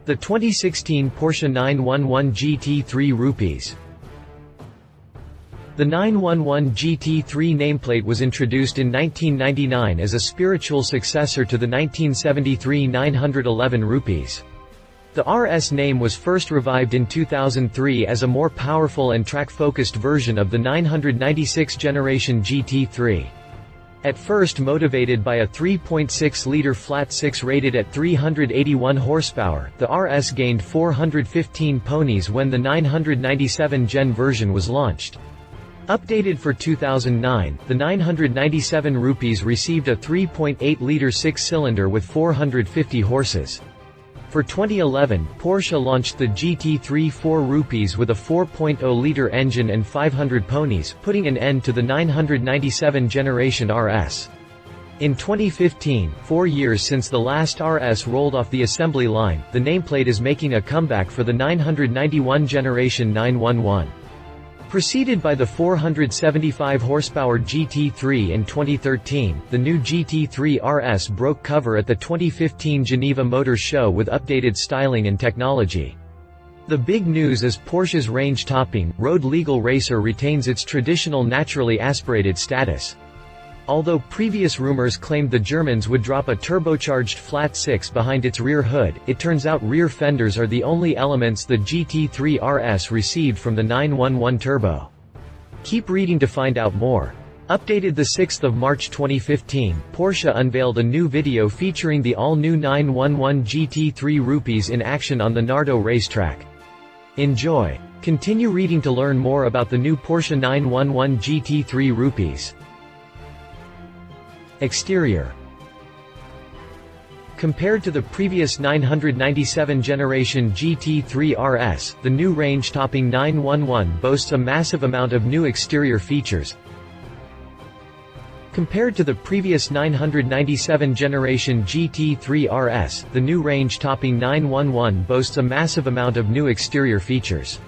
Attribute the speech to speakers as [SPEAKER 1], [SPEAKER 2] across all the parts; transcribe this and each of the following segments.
[SPEAKER 1] The 2016 Porsche 911 GT3 Rupees. The 911 GT3 nameplate was introduced in 1999 as a spiritual successor to the 1973 911 Rupees. The RS name was first revived in 2003 as a more powerful and track-focused version of the 996 generation GT3. At first motivated by a 3.6-liter flat-six rated at 381 horsepower, the RS gained 415 ponies when the 997 Gen version was launched. Updated for 2009, the 997 Rupees received a 3.8-liter six-cylinder with 450 horses. For 2011, Porsche launched the GT3 4 Rupees with a 4.0-liter engine and 500 ponies, putting an end to the 997 generation RS. In 2015, 4 years since the last RS rolled off the assembly line, the nameplate is making a comeback for the 991 generation 911. Preceded by the 475 horsepower GT3 in 2013, the new GT3 RS broke cover at the 2015 Geneva Motor Show with updated styling and technology. The big news is Porsche's range-topping, road-legal racer retains its traditional naturally aspirated status. Although previous rumors claimed the Germans would drop a turbocharged flat-six behind its rear hood, it turns out rear fenders are the only elements the GT3 RS received from the 911 Turbo. Keep reading to find out more. Updated 6 March 2015, Porsche unveiled a new video featuring the all-new 911 GT3 Rupees in action on the Nardo racetrack. Enjoy. Continue reading to learn more about the new Porsche 911 GT3 Rupees. Exterior. Compared to the previous 997 generation GT3 RS, the new range-topping 911 boasts a massive amount of new exterior features. Compared to the previous 997 generation GT3 RS, the new range-topping 911 boasts a massive amount of new exterior features.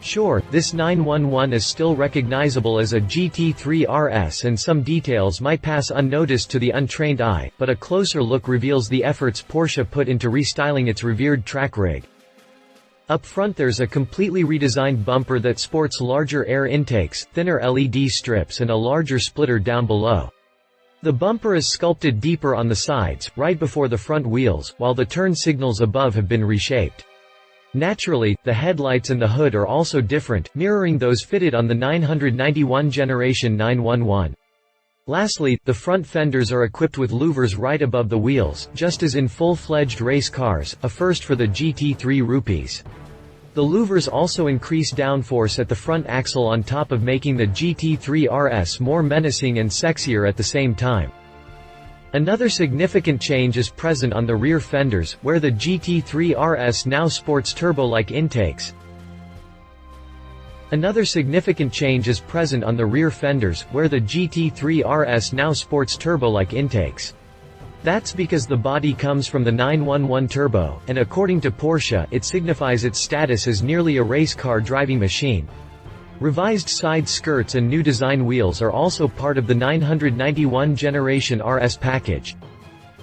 [SPEAKER 1] Sure, this 911 is still recognizable as a GT3 RS and some details might pass unnoticed to the untrained eye, but a closer look reveals the efforts Porsche put into restyling its revered track rig. Up front there's a completely redesigned bumper that sports larger air intakes, thinner LED strips and a larger splitter down below. The bumper is sculpted deeper on the sides, right before the front wheels, while the turn signals above have been reshaped. Naturally, the headlights and the hood are also different, mirroring those fitted on the 991 generation 911. Lastly, the front fenders are equipped with louvers right above the wheels, just as in full-fledged race cars, a first for the GT3 Rupees. The louvers also increase downforce at the front axle on top of making the GT3 RS more menacing and sexier at the same time. Another significant change is present on the rear fenders, where the GT3 RS now sports turbo-like intakes. That's because the body comes from the 911 Turbo, and according to Porsche, it signifies its status as nearly a race car driving machine. Revised side skirts and new design wheels are also part of the 991 generation RS package.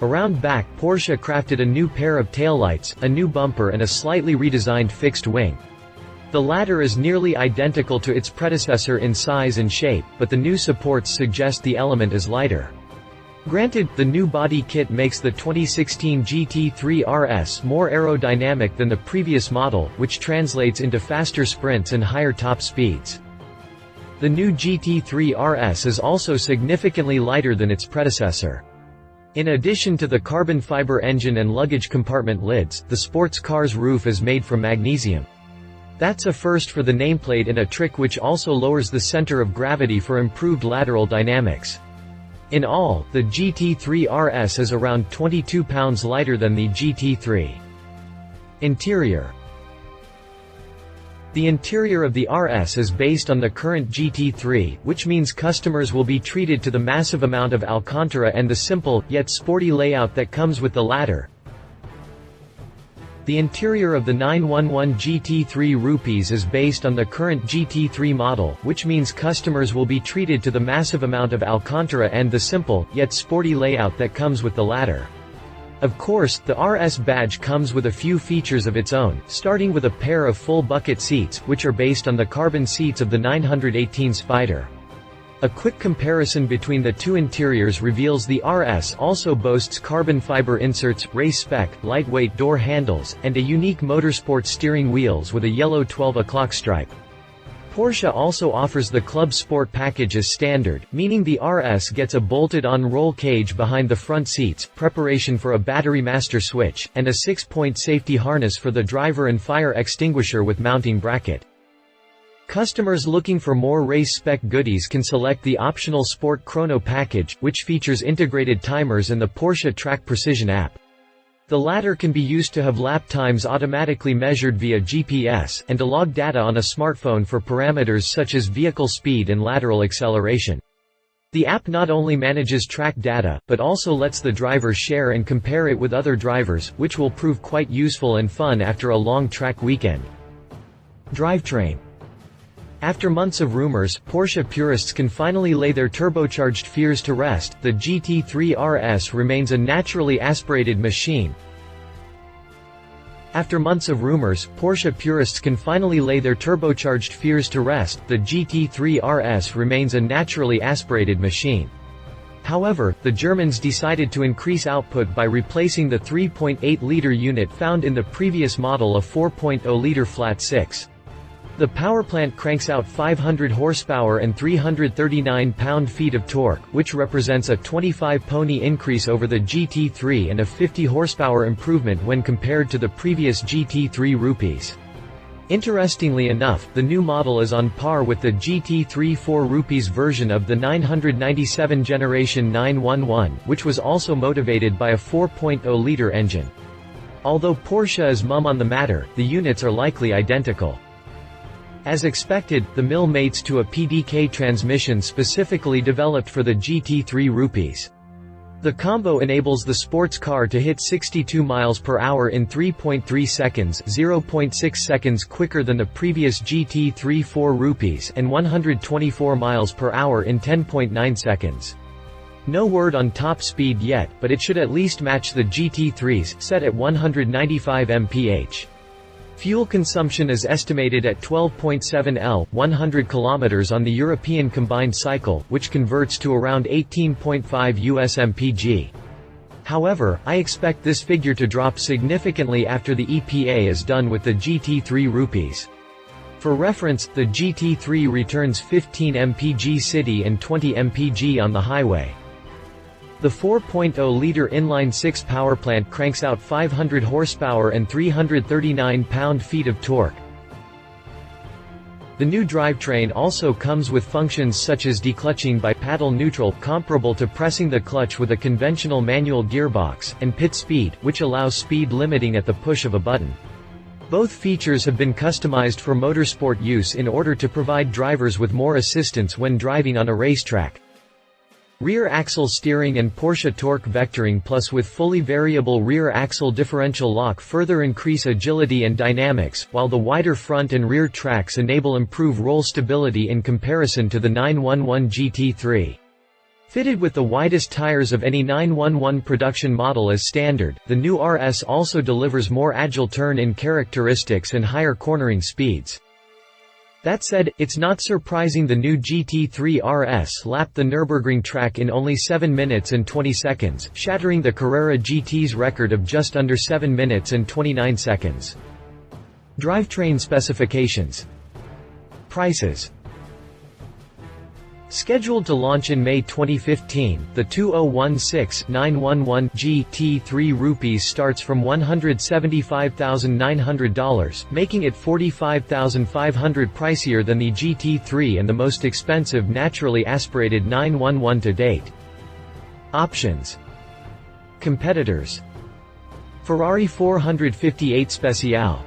[SPEAKER 1] Around back, Porsche crafted a new pair of taillights, a new bumper and a slightly redesigned fixed wing. The latter is nearly identical to its predecessor in size and shape, but the new supports suggest the element is lighter. Granted, the new body kit makes the 2016 GT3 RS more aerodynamic than the previous model, which translates into faster sprints and higher top speeds. The new GT3 RS is also significantly lighter than its predecessor. In addition to the carbon fiber engine and luggage compartment lids, the sports car's roof is made from magnesium. That's a first for the nameplate and a trick which also lowers the center of gravity for improved lateral dynamics. In all, the GT3 RS is around 22 pounds lighter than the GT3. Interior. The interior of the RS is based on the current GT3, which means customers will be treated to the massive amount of Alcantara and the simple, yet sporty layout that comes with the latter. The interior of the 911 GT3 Rupees is based on the current GT3 model, which means customers will be treated to the massive amount of Alcantara and the simple, yet sporty layout that comes with the latter. Of course, the RS badge comes with a few features of its own, starting with a pair of full bucket seats, which are based on the carbon seats of the 918 Spider. A quick comparison between the two interiors reveals the RS also boasts carbon fiber inserts, race spec, lightweight door handles, and a unique motorsport steering wheels with a yellow 12 o'clock stripe. Porsche also offers the Club Sport package as standard, meaning the RS gets a bolted-on roll cage behind the front seats, preparation for a battery master switch, and a 6-point safety harness for the driver and fire extinguisher with mounting bracket. Customers looking for more race-spec goodies can select the optional Sport Chrono package, which features integrated timers and the Porsche Track Precision app. The latter can be used to have lap times automatically measured via GPS, and to log data on a smartphone for parameters such as vehicle speed and lateral acceleration. The app not only manages track data, but also lets the driver share and compare it with other drivers, which will prove quite useful and fun after a long track weekend. Drivetrain. After months of rumors, Porsche purists can finally lay their turbocharged fears to rest. The GT3 RS remains a naturally aspirated machine. After months of rumors, Porsche purists can finally lay their turbocharged fears to rest. The GT3 RS remains a naturally aspirated machine. However, the Germans decided to increase output by replacing the 3.8-liter unit found in the previous model of 4.0-liter flat 6. The powerplant cranks out 500 horsepower and 339 pound-feet of torque, which represents a 25-pony increase over the GT3 and a 50 horsepower improvement when compared to the previous GT3 rupees. Interestingly enough, the new model is on par with the GT3 4 rupees version of the 997 generation 911, which was also motivated by a 4.0-liter engine. Although Porsche is mum on the matter, the units are likely identical. As expected, the mill mates to a PDK transmission specifically developed for the GT3 rupees. The combo enables the sports car to hit 62 miles per hour in 3.3 seconds, 0.6 seconds quicker than the previous GT3 4 rupees, and 124 miles per hour in 10.9 seconds. No word on top speed yet, but it should at least match the GT3's, set at 195 mph. Fuel consumption is estimated at 12.7 L, 100 km on the European combined cycle, which converts to around 18.5 US mpg. However, I expect this figure to drop significantly after the EPA is done with the GT3 rupees. For reference, the GT3 returns 15 mpg city and 20 mpg on the highway. The 4.0-liter inline-6 powerplant cranks out 500 horsepower and 339 pound-feet of torque. The new drivetrain also comes with functions such as declutching by paddle neutral, comparable to pressing the clutch with a conventional manual gearbox, and pit speed, which allows speed limiting at the push of a button. Both features have been customized for motorsport use in order to provide drivers with more assistance when driving on a racetrack. Rear axle steering and Porsche torque vectoring plus with fully variable rear axle differential lock further increase agility and dynamics, while the wider front and rear tracks enable improved roll stability in comparison to the 911 GT3. Fitted with the widest tires of any 911 production model as standard, the new RS also delivers more agile turn-in characteristics and higher cornering speeds. That said, it's not surprising the new GT3 RS lapped the Nürburgring track in only 7 minutes and 20 seconds, shattering the Carrera GT's record of just under 7 minutes and 29 seconds. Drivetrain specifications. Prices. Scheduled to launch in May 2015, the 2016-911 GT3 rupees starts from $175,900, making it $45,500 pricier than the GT3 and the most expensive naturally aspirated 911 to date. Options. Competitors. Ferrari 458 Speciale.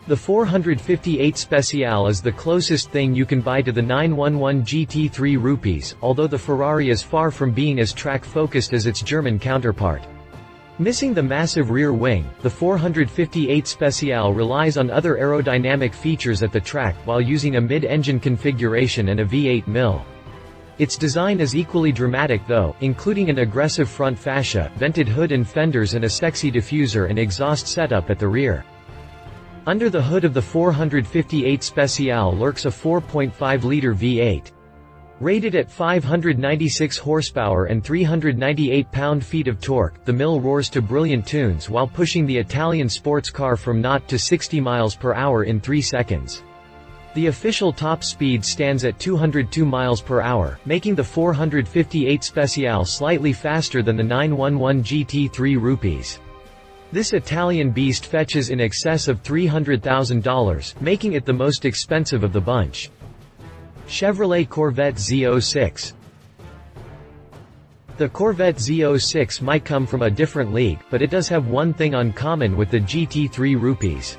[SPEAKER 1] The 458 Speciale is the closest thing you can buy to the 911 GT3 rupees, although the Ferrari is far from being as track-focused as its German counterpart. Missing the massive rear wing, the 458 Speciale relies on other aerodynamic features at the track while using a mid-engine configuration and a V8 mill. Its design is equally dramatic though, including an aggressive front fascia, vented hood and fenders and a sexy diffuser and exhaust setup at the rear. Under the hood of the 458 Speciale lurks a 4.5-liter V8. Rated at 596 horsepower and 398 pound-feet of torque, the mill roars to brilliant tunes while pushing the Italian sports car from 0 to 60 miles per hour in 3 seconds. The official top speed stands at 202 miles per hour, making the 458 Speciale slightly faster than the 911 GT3 rupees. This Italian beast fetches in excess of $300,000, making it the most expensive of the bunch. Chevrolet Corvette Z06. The Corvette Z06 might come from a different league, but it does have one thing in common with the GT3 rupees.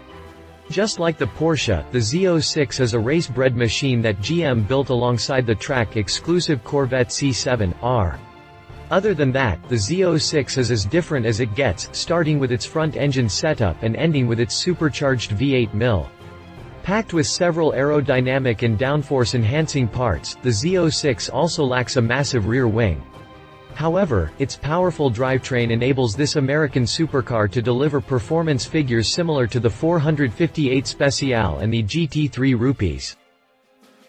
[SPEAKER 1] Just like the Porsche, the Z06 is a race-bred machine that GM built alongside the track-exclusive Corvette C7R. Other than that, the Z06 is as different as it gets, starting with its front-engine setup and ending with its supercharged V8 mill. Packed with several aerodynamic and downforce-enhancing parts, the Z06 also lacks a massive rear wing. However, its powerful drivetrain enables this American supercar to deliver performance figures similar to the 458 Speciale and the GT3 rupees.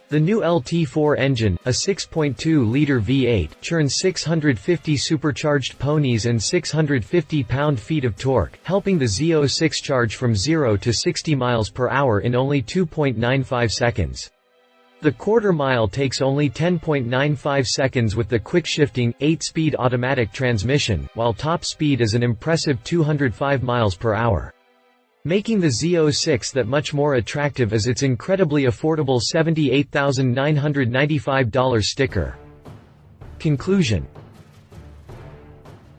[SPEAKER 1] The new LT4 engine, a 6.2-liter V8, churns 650 supercharged ponies and 650 pound-feet of torque, helping the Z06 charge from 0 to 60 miles per hour in only 2.95 seconds. The quarter-mile takes only 10.95 seconds with the quick-shifting, 8-speed automatic transmission, while top speed is an impressive 205 miles per hour. Making the Z06 that much more attractive is its incredibly affordable $78,995 sticker. Conclusion.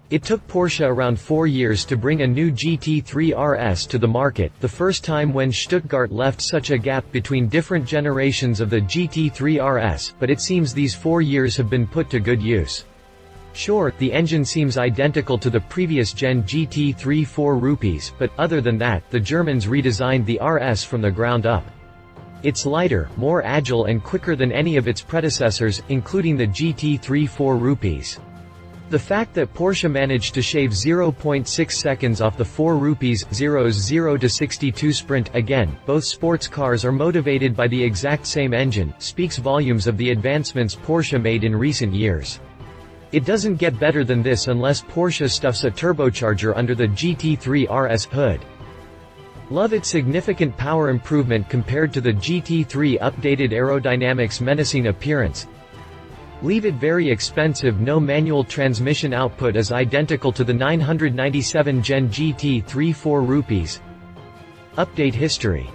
[SPEAKER 1] It took Porsche around 4 years to bring a new GT3 RS to the market, the first time when Stuttgart left such a gap between different generations of the GT3 RS, but it seems these 4 years have been put to good use. Sure, the engine seems identical to the previous gen GT3 4 rupees, but other than that, the Germans redesigned the RS from the ground up. It's lighter, more agile and quicker than any of its predecessors, including the GT3 4 rupees. The fact that Porsche managed to shave 0.6 seconds off the 4 rupees 0 to 62 sprint, again, both sports cars are motivated by the exact same engine, speaks volumes of the advancements Porsche made in recent years. It doesn't get better than this unless Porsche stuffs a turbocharger under the GT3 RS hood. Love its significant power improvement compared to the GT3 updated aerodynamics menacing appearance. Leave it very expensive. No manual transmission output is identical to the 997 Gen GT3 4 rupees. Update history.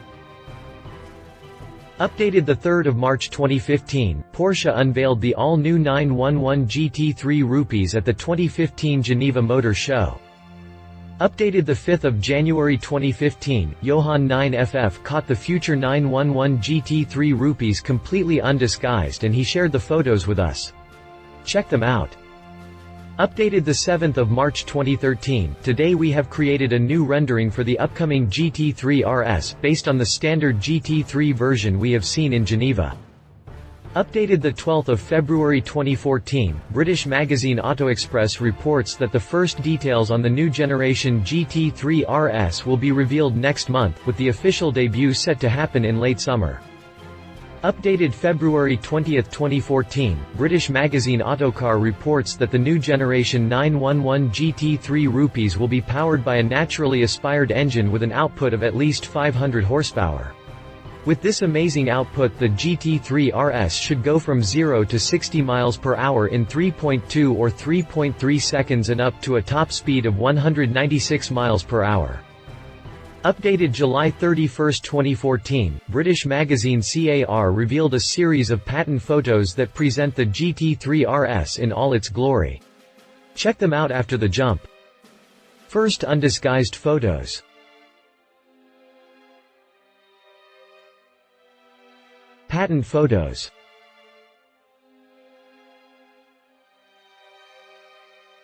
[SPEAKER 1] Updated 3 March 2015, Porsche unveiled the all-new 911 GT3 rupees at the 2015 Geneva Motor Show. Updated 5 January 2015, Johann 9FF caught the future 911 GT3 rupees completely undisguised and he shared the photos with us. Check them out. Updated 7 March 2013, today we have created a new rendering for the upcoming GT3 RS, based on the standard GT3 version we have seen in Geneva. Updated 12 February 2014, British magazine Auto Express reports that the first details on the new generation GT3 RS will be revealed next month, with the official debut set to happen in late summer. Updated February 20, 2014, British magazine Autocar reports that the new generation 911 GT3 rupees will be powered by a naturally aspired engine with an output of at least 500 horsepower. With this amazing output, the GT3 RS should go from 0 to 60 miles per hour in 3.2 or 3.3 seconds and up to a top speed of 196 miles per hour. Updated July 31, 2014, British magazine CAR revealed a series of patent photos that present the GT3 RS in all its glory. Check them out after the jump. First undisguised photos. Patent photos.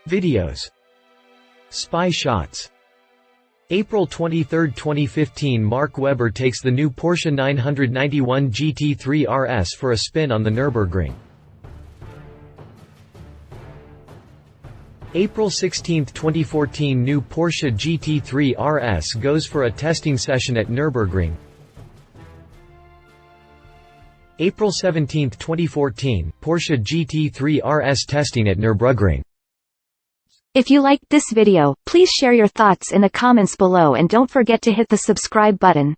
[SPEAKER 1] Videos. Spy shots. April 23, 2015, Mark Webber takes the new Porsche 991 GT3 RS for a spin on the Nürburgring. April 16, 2014 – New Porsche GT3 RS goes for a testing session at Nürburgring. April 17, 2014 – Porsche GT3 RS testing at Nürburgring.
[SPEAKER 2] If you liked this video, please share your thoughts in the comments below and don't forget to hit the subscribe button.